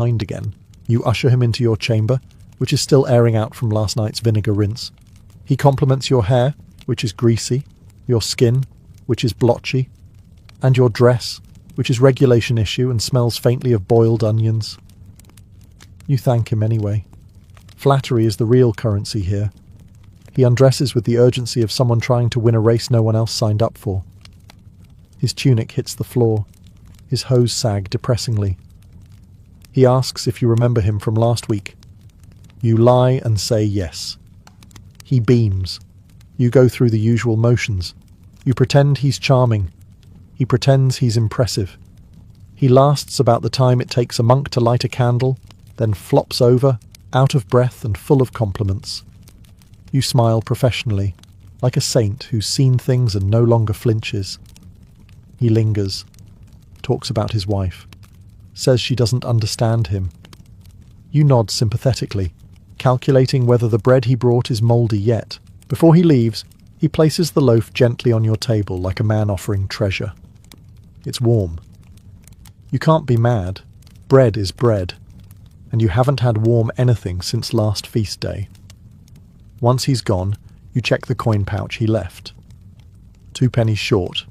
mind again. You usher him into your chamber, which is still airing out from last night's vinegar rinse. He compliments your hair, which is greasy, your skin, which is blotchy, and your dress, which is regulation issue and smells faintly of boiled onions. You thank him anyway. Flattery is the real currency here. He undresses with the urgency of someone trying to win a race no one else signed up for. His tunic hits the floor. His hose sag depressingly. He asks if you remember him from last week. You lie and say yes. He beams. You go through the usual motions. You pretend he's charming. He pretends he's impressive. He lasts about the time it takes a monk to light a candle, then flops over, out of breath and full of compliments. You smile professionally, like a saint who's seen things and no longer flinches. He lingers, talks about his wife, says she doesn't understand him. You nod sympathetically, calculating whether the bread he brought is mouldy yet. Before he leaves, he places the loaf gently on your table like a man offering treasure. It's warm. You can't be mad. Bread is bread, and you haven't had warm anything since last feast day. Once he's gone, you check the coin pouch he left. 2 pennies short.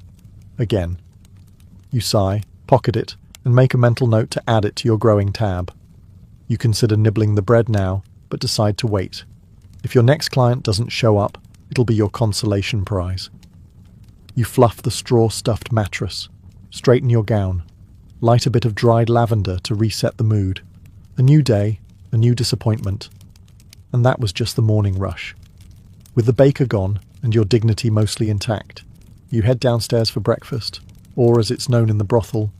Again. You sigh, pocket it, and make a mental note to add it to your growing tab. You consider nibbling the bread now, but decide to wait. If your next client doesn't show up, it'll be your consolation prize. You fluff the straw-stuffed mattress, straighten your gown, light a bit of dried lavender to reset the mood. A new day, a new disappointment. And that was just the morning rush. With the baker gone and your dignity mostly intact, you head downstairs for breakfast, or as it's known in the brothel,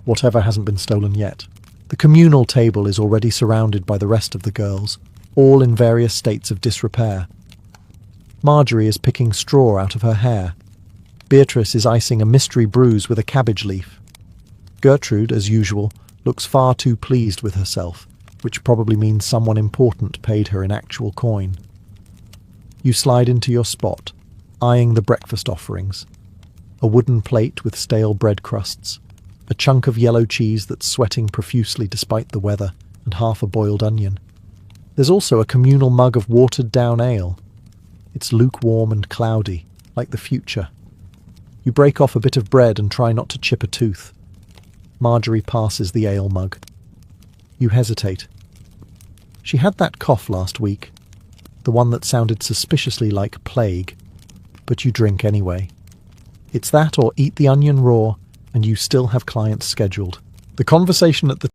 whatever hasn't been stolen yet. The communal table is already surrounded by the rest of the girls, all in various states of disrepair. Marjorie is picking straw out of her hair. Beatrice is icing a mystery bruise with a cabbage leaf. Gertrude, as usual, looks far too pleased with herself, which probably means someone important paid her in actual coin. You slide into your spot, eyeing the breakfast offerings. A wooden plate with stale bread crusts, a chunk of yellow cheese that's sweating profusely despite the weather, and half a boiled onion. There's also a communal mug of watered-down ale. It's lukewarm and cloudy, like the future. You break off a bit of bread and try not to chip a tooth. Marjorie passes the ale mug. You hesitate. She had that cough last week, the one that sounded suspiciously like plague, but you drink anyway. It's that or eat the onion raw, and you still have clients scheduled. The conversation at the